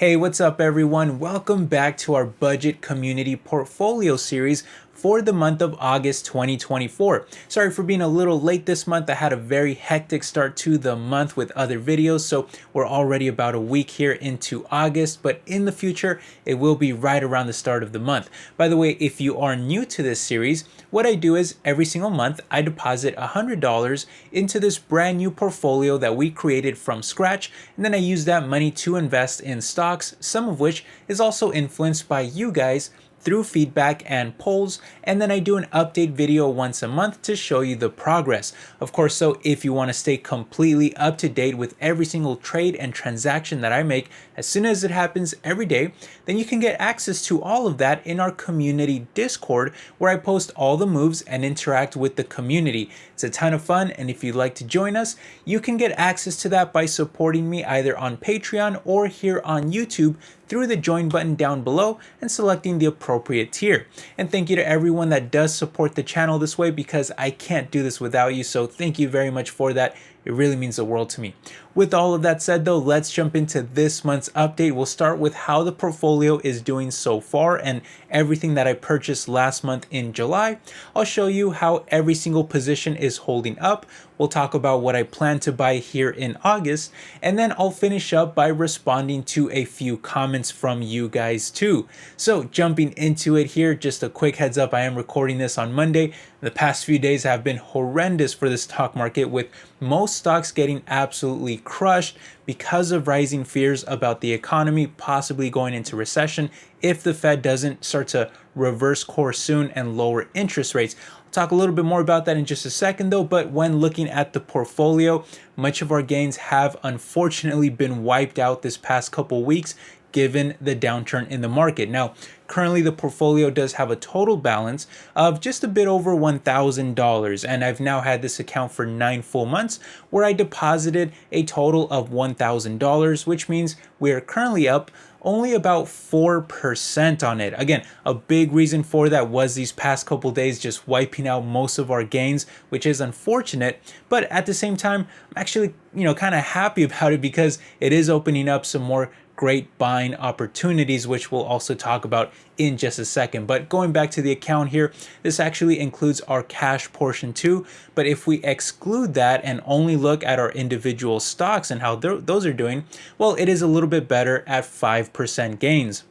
Hey, what's up everyone? Welcome back to our budget community portfolio series for the month of August 2024. Sorry for being a little late this month. I had a very hectic start to the month with other videos, so we're already about a week here into August, but in the future, it will be right around the start of the month. By the way, if you are new to this series, what I do is every single month, I deposit $100 into this brand new portfolio that we created from scratch, and then I use that money to invest in stocks, some of which is also influenced by you guys through feedback and polls, and then I do an update video once a month to show you the progress. Of course, so if you want to stay completely up to date with every single trade and transaction that I make as soon as it happens every day, then you can get access to all of that in our community Discord, where I post all the moves and interact with the community. It's a ton of fun, and if you'd like to join us, you can get access to that by supporting me either on Patreon or here on YouTube through the join button down below and selecting the appropriate tier. And thank you to everyone that does support the channel this way, because I can't do this without you, so thank you very much for that. It really means the world to me. With all of that said though, let's jump into this month's update. We'll start with how the portfolio is doing so far and everything that I purchased last month in July. I'll show you how every single position is holding up. We'll talk about what I plan to buy here in August, and then I'll finish up by responding to a few comments from you guys too. So jumping into it here, just a quick heads up, I am recording this on Monday. The past few days have been horrendous for the stock market, with most stocks getting absolutely crushed because of rising fears about the economy possibly going into recession if the Fed doesn't start to reverse course soon and lower interest rates. Talk a little bit more about that in just a second though, but when looking at the portfolio, much of our gains have unfortunately been wiped out this past couple weeks given the downturn in the market. Now, currently the portfolio does have a total balance of just a bit over $1,000, and I've now had this account for 9 full months where I deposited a total of $1,000, which means we are currently up only about 4% on it. Again, a big reason for that was these past couple days just wiping out most of our gains, which is unfortunate, but at the same time, I'm actually, kind of happy about it because it is opening up some more great buying opportunities, which we'll also talk about in just a second. But going back to the account here, this actually includes our cash portion too. But if we exclude that and only look at our individual stocks and how those are doing, well, it is a little bit better at 5% gains.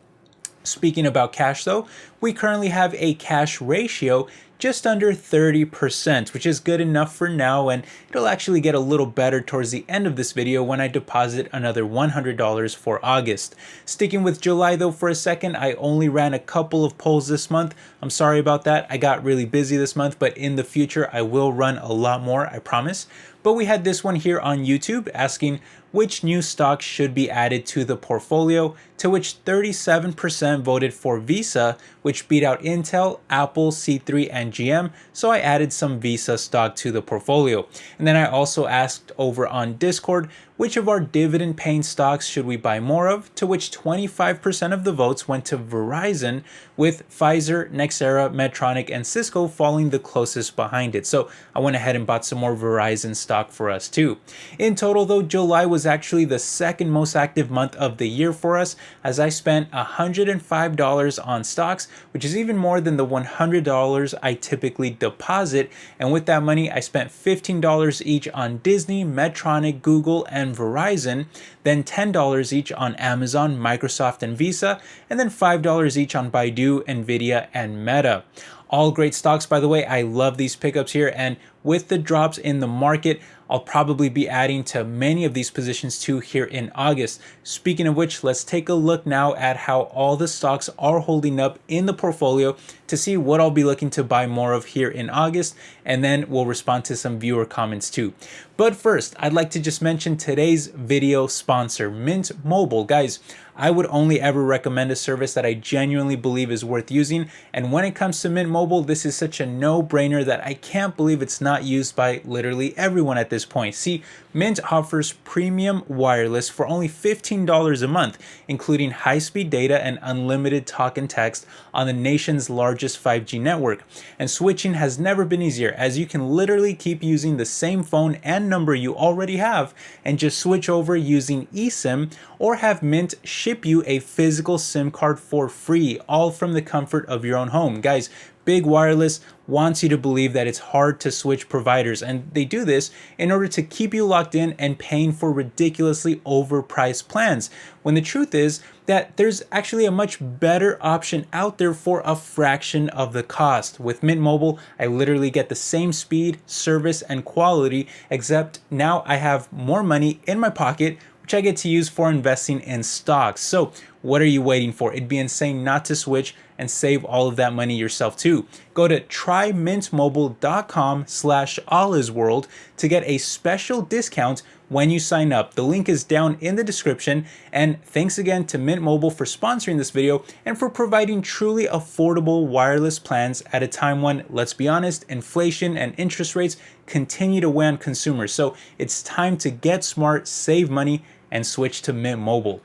Speaking about cash though, we currently have a cash ratio just under 30%, which is good enough for now, and it'll actually get a little better towards the end of this video when I deposit another $100 for August. Sticking with July though for a second, I only ran a couple of polls this month. I'm sorry about that. I got really busy this month, but in the future I will run a lot more, I promise. But we had this one here on YouTube asking which new stocks should be added to the portfolio, to which 37% voted for Visa, which beat out Intel, Apple, C3, and GM, so I added some Visa stock to the portfolio. And then I also asked over on Discord, which of our dividend paying stocks should we buy more of, to which 25% of the votes went to Verizon, with Pfizer, Nexera, Medtronic, and Cisco falling the closest behind it. So I went ahead and bought some more Verizon stock for us too. In total though, July was actually the second most active month of the year for us, as I spent $105 on stocks, which is even more than the $100 I typically deposit. And with that money, I spent $15 each on Disney, Medtronic, Google, and Verizon, then $10 each on Amazon, Microsoft, and Visa, and then $5 each on Baidu, Nvidia, and Meta. All great stocks, by the way. I love these pickups here, and with the drops in the market, I'll probably be adding to many of these positions too here in August. Speaking of which, let's take a look now at how all the stocks are holding up in the portfolio to see what I'll be looking to buy more of here in August, and then we'll respond to some viewer comments too. But first, I'd like to just mention today's video sponsor, Mint Mobile. Guys, I would only ever recommend a service that I genuinely believe is worth using, and when it comes to Mint Mobile, this is such a no-brainer that I can't believe it's not not used by literally everyone at this point. See, Mint offers premium wireless for only $15 a month, including high-speed data and unlimited talk and text on the nation's largest 5G network. And switching has never been easier, as you can literally keep using the same phone and number you already have and just switch over using eSIM, or have Mint ship you a physical SIM card for free, all from the comfort of your own home. Guys, Big Wireless wants you to believe that it's hard to switch providers, and they do this in order to keep you locked in and paying for ridiculously overpriced plans, when the truth is that there's actually a much better option out there for a fraction of the cost. With Mint Mobile, I literally get the same speed, service, and quality, except now I have more money in my pocket, which I get to use for investing in stocks. So what are you waiting for? It'd be insane not to switch and save all of that money yourself too. Go to trymintmobile.com/allaisworld to get a special discount when you sign up. The link is down in the description. And thanks again to Mint Mobile for sponsoring this video and for providing truly affordable wireless plans at a time when, let's be honest, inflation and interest rates continue to weigh on consumers. So it's time to get smart, save money, and switch to Mint Mobile.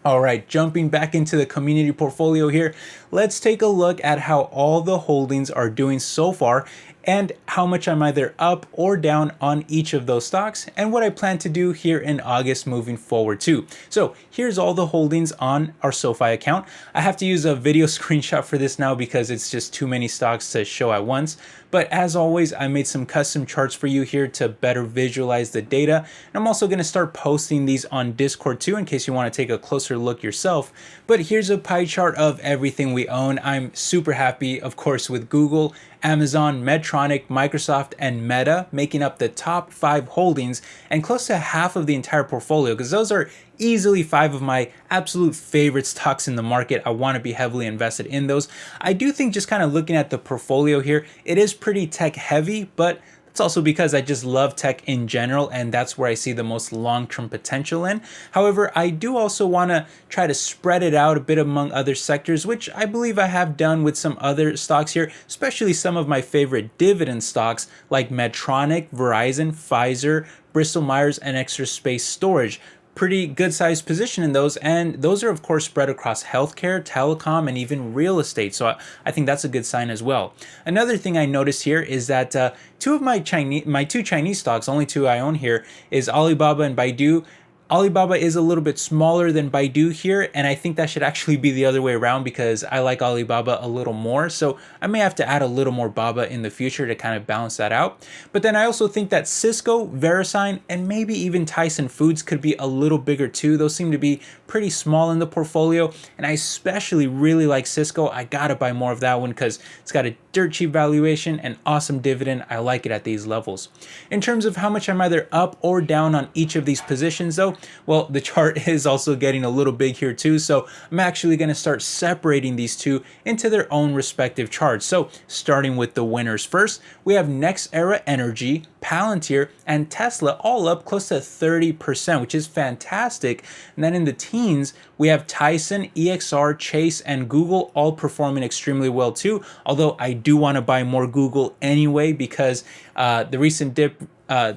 All right, jumping back into the community portfolio here, let's take a look at how all the holdings are doing so far and how much I'm either up or down on each of those stocks, and what I plan to do here in August moving forward too. So here's all the holdings on our SoFi account. I have to use a video screenshot for this now because it's just too many stocks to show at once. But as always, I made some custom charts for you here to better visualize the data. And I'm also going to start posting these on Discord too, in case you want to take a closer look yourself. But here's a pie chart of everything we own. I'm super happy, of course, with Google, Amazon, Medtronic, Microsoft, and Meta making up the top 5 holdings and close to half of the entire portfolio, because those are easily 5 of my absolute favorite stocks in the market. I want to be heavily invested in those. I do think, just kind of looking at the portfolio here, it is pretty tech heavy, but it's also because I just love tech in general, and that's where I see the most long-term potential in. However, I do also want to try to spread it out a bit among other sectors, which I believe I have done with some other stocks here, especially some of my favorite dividend stocks like Medtronic, Verizon, Pfizer, Bristol Myers, and Extra Space Storage. Pretty good sized position in those, and those are of course spread across healthcare, telecom, and even real estate, so I think that's a good sign as well. Another thing I noticed here is that two of my two Chinese stocks, only 2 I own here, is Alibaba and Baidu. Alibaba is a little bit smaller than Baidu here, and I think that should actually be the other way around because I like Alibaba a little more, so I may have to add a little more Baba in the future to kind of balance that out. But then I also think that Cisco, VeriSign, and maybe even Tyson Foods could be a little bigger too. Those seem to be pretty small in the portfolio, and I especially really like Cisco. I gotta buy more of that one because it's got a dirt cheap valuation and awesome dividend. I like it at these levels. In terms of how much I'm either up or down on each of these positions though, well, the chart is also getting a little big here too, so I'm actually going to start separating these two into their own respective charts. So starting with the winners first, we have NextEra Energy, Palantir, and Tesla all up close to 30%, which is fantastic. And then in the teens, we have Tyson, EXR, Chase, and Google all performing extremely well too, although I do want to buy more Google anyway because the recent dip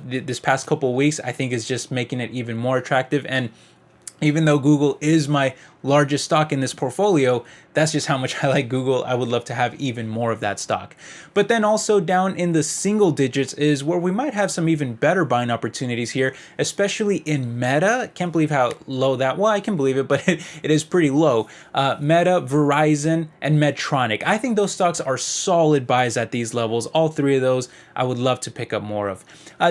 this past couple of weeks I think is just making it even more attractive. And even though Google is my largest stock in this portfolio, that's just how much I like Google. I would love to have even more of that stock. But then also down in the single digits is where we might have some even better buying opportunities here, especially in Meta. Can't believe how low that, well, I can believe it, but it is pretty low. Meta, Verizon, and Medtronic. I think those stocks are solid buys at these levels. All 3 of those I would love to pick up more of.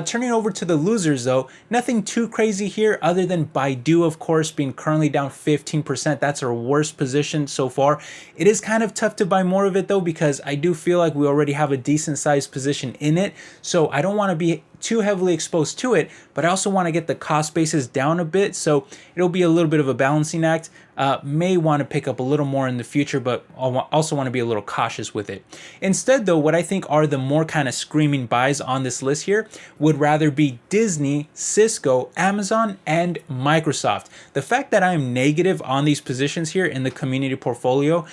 Turning over to the losers though, nothing too crazy here other than Baidu, of course, being currently down 15%. That's our worst position so far. It is kind of tough to buy more of it though, because I do feel like we already have a decent sized position in it. So I don't want to be too heavily exposed to it, but I also want to get the cost basis down a bit. So it'll be a little bit of a balancing act. May want to pick up a little more in the future, but also want to be a little cautious with it. Instead, though, what I think are the more kind of screaming buys on this list here would rather be Disney, Cisco, Amazon, and Microsoft. The fact that I'm negative on these positions here in the community portfolio,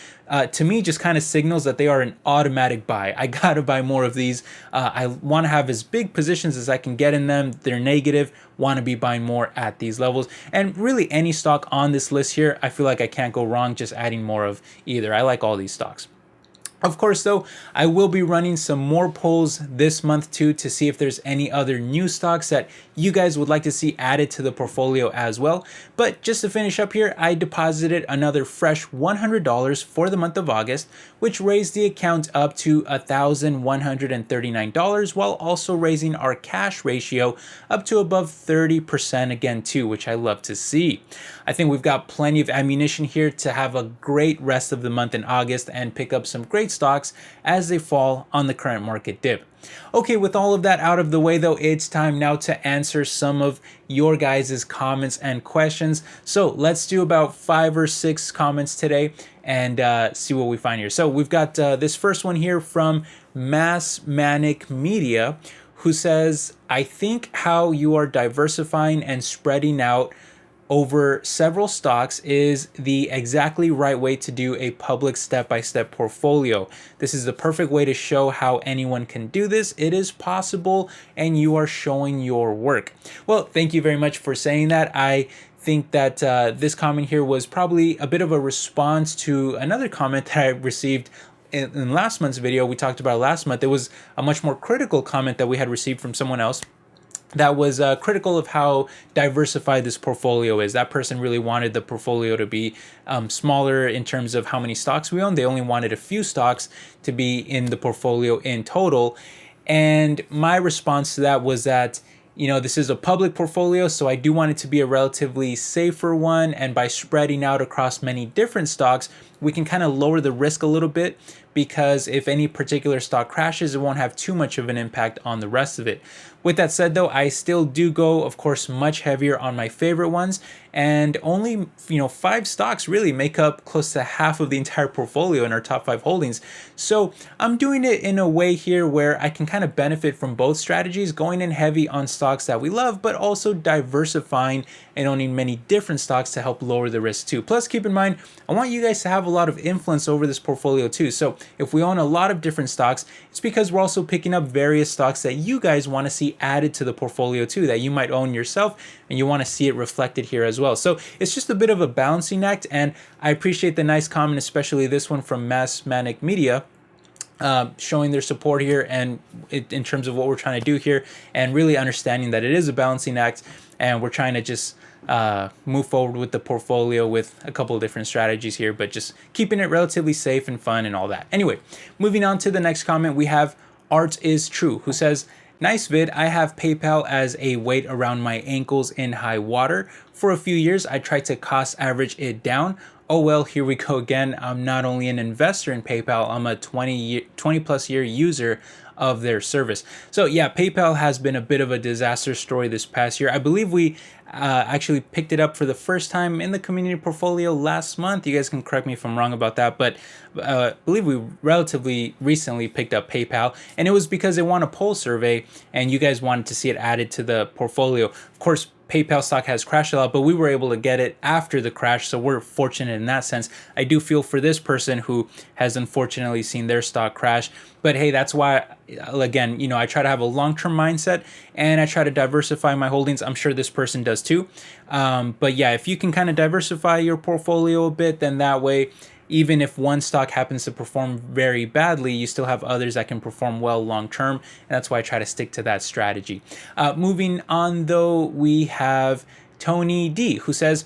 to me just kind of signals that they are an automatic buy. I gotta buy more of these. I want to have as big positions as I can get in them. They're negative, want to be buying more at these levels. And really any stock on this list here, I feel like I can't go wrong just adding more of either. I like all these stocks. Of course, though, I will be running some more polls this month too to see if there's any other new stocks that you guys would like to see added to the portfolio as well. But just to finish up here, I deposited another fresh $100 for the month of August, which raised the account up to $1,139 while also raising our cash ratio up to above 30% again too, which I love to see. I think we've got plenty of ammunition here to have a great rest of the month in August and pick up some great stocks as they fall on the current market dip. Okay, with all of that out of the way though, it's time now to answer some of your guys' comments and questions. So let's do about 5 or 6 comments today and see what we find here. So we've got this first one here from Mass Manic Media, who says, I think how you are diversifying and spreading out over several stocks is the exactly right way to do a public step-by-step portfolio. This is the perfect way to show how anyone can do this. It is possible and you are showing your work. Well, thank you very much for saying that. I think that this comment here was probably a bit of a response to another comment that I received in last month's video. We talked about last month. It was a much more critical comment that we had received from someone else that was critical of how diversified this portfolio is. That person really wanted the portfolio to be smaller in terms of how many stocks we own. They only wanted a few stocks to be in the portfolio in total. And my response to that was that, you know, this is a public portfolio, so I do want it to be a relatively safer one. And by spreading out across many different stocks, we can kind of lower the risk a little bit, because if any particular stock crashes, it won't have too much of an impact on the rest of it. With that said, though, I still do go, of course, much heavier on my favorite ones, and only 5 stocks really make up close to half of the entire portfolio in our top 5 holdings. So I'm doing it in a way here where I can kind of benefit from both strategies, going in heavy on stocks that we love, but also diversifying and owning many different stocks to help lower the risk too. Plus, keep in mind, I want you guys to have a lot of influence over this portfolio too. So if we own a lot of different stocks, it's because we're also picking up various stocks that you guys want to see added to the portfolio too, that you might own yourself and you want to see it reflected here as well. So it's just a bit of a balancing act, and I appreciate the nice comment, especially this one from Mass Manic Media, showing their support here and in terms of what we're trying to do here, and really understanding that it is a balancing act and we're trying to just move forward with the portfolio with a couple of different strategies here, but just keeping it relatively safe and fun and all that. Anyway, moving on to the next comment, we have Art is True, who says, nice vid. I have PayPal as a weight around my ankles in high water. For a few years, I tried to cost average it down. Oh well, here we go again. I'm not only an investor in PayPal, I'm a 20 plus year user of their service. So yeah, PayPal has been a bit of a disaster story this past year. I believe we actually picked it up for the first time in the community portfolio last month. You guys can correct me if I'm wrong about that, but I believe we relatively recently picked up PayPal, and it was because they won a poll survey and you guys wanted to see it added to the portfolio. Of course, PayPal stock has crashed a lot, but we were able to get it after the crash, so we're fortunate in that sense. I do feel for this person who has unfortunately seen their stock crash, but hey, that's why, again, I try to have a long-term mindset and I try to diversify my holdings. I'm sure this person does too. But yeah, if you can kind of diversify your portfolio a bit, then that way, even if one stock happens to perform very badly, you still have others that can perform well long term. And that's why I try to stick to that strategy. Moving on, though, we have Tony D, who says,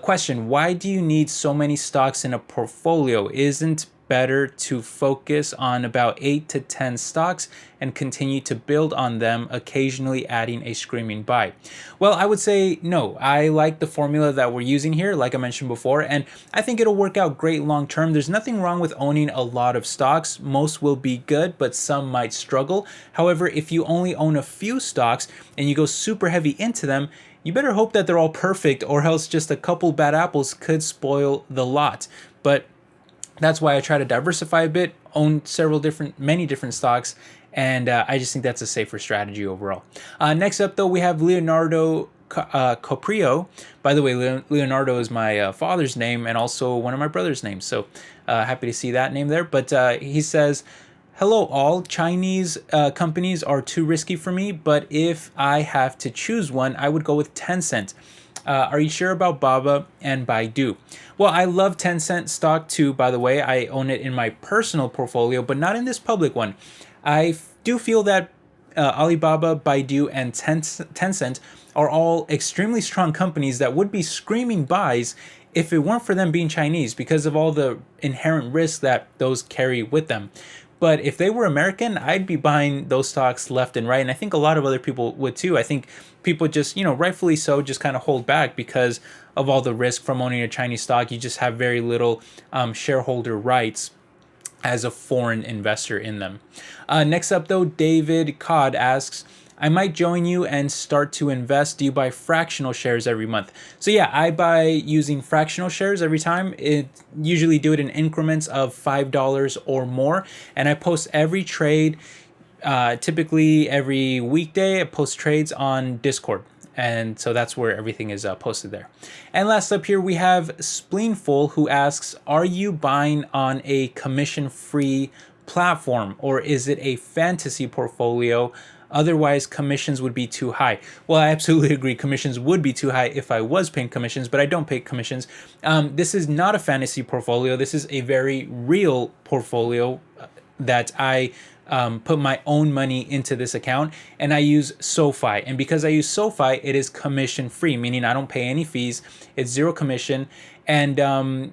question, why do you need so many stocks in a portfolio? Isn't better to focus on about 8 to 10 stocks and continue to build on them, occasionally adding a screaming buy? Well, I would say no. I like the formula that we're using here, like I mentioned before, and I think it'll work out great long term. There's nothing wrong with owning a lot of stocks. Most will be good, but some might struggle. However, if you only own a few stocks and you go super heavy into them, you better hope that they're all perfect, or else just a couple bad apples could spoil the lot. But that's why I try to diversify a bit, own many different stocks, and I just think that's a safer strategy overall. Next up, though, we have Leonardo Coprio. By the way, Leonardo is my father's name and also one of my brother's names, so happy to see that name there. But he says, hello all, Chinese companies are too risky for me, but if I have to choose one, I would go with Tencent. Are you sure about Baba and Baidu? Well, I love Tencent stock too, by the way. I own it in my personal portfolio, but not in this public one. I do feel that Alibaba, Baidu, and Tencent are all extremely strong companies that would be screaming buys if it weren't for them being Chinese, because of all the inherent risks that those carry with them. But if they were American, I'd be buying those stocks left and right. And I think a lot of other people would too. I think people just, rightfully so, just kind of hold back because of all the risk from owning a Chinese stock. You just have very little shareholder rights as a foreign investor in them. Next up, though, David Codd asks, I might join you and start to invest. Do you buy fractional shares every month? So yeah, I buy using fractional shares every time. Usually do it in increments of $5 or more. And I post every trade, typically every weekday. I post trades on Discord. And so that's where everything is posted there. And last up here, we have Spleenful, who asks, are you buying on a commission-free platform, or is it a fantasy portfolio? Otherwise, commissions would be too high. Well, I absolutely agree. Commissions would be too high if I was paying commissions, but I don't pay commissions. This is not a fantasy portfolio. This is a very real portfolio that I put my own money into this account, and I use SoFi. And because I use SoFi, it is commission free, meaning I don't pay any fees. It's zero commission. And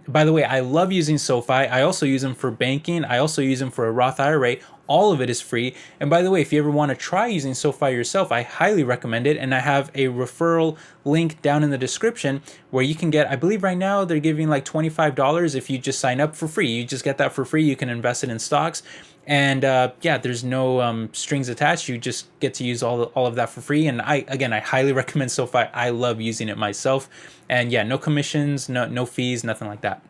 by the way, I love using SoFi. I also use them for banking. I also use them for a Roth IRA. All of it is free. And by the way, if you ever want to try using SoFi yourself, I highly recommend it. And I have a referral link down in the description where you can get, I believe right now they're giving like $25 if you just sign up for free. You just get that for free. You can invest it in stocks. And yeah, there's no strings attached. You just get to use all of that for free. And I highly recommend SoFi. I love using it myself. And yeah, no commissions, no fees, nothing like that.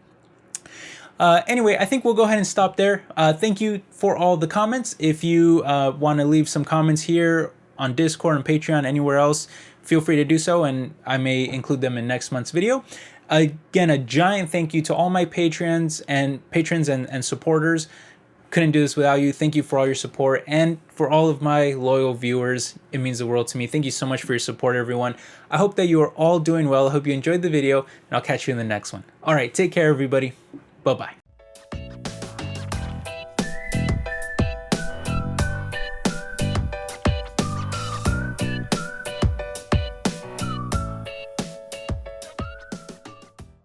Anyway, I think we'll go ahead and stop there. Thank you for all the comments. If you want to leave some comments here on Discord and Patreon, anywhere else, feel free to do so, and I may include them in next month's video. Again, a giant thank you to all my patrons and supporters. Couldn't do this without you. Thank you for all your support, and for all of my loyal viewers. It means the world to me. Thank you so much for your support, everyone. I hope that you are all doing well. I hope you enjoyed the video, and I'll catch you in the next one. All right, take care, everybody. Bye-bye.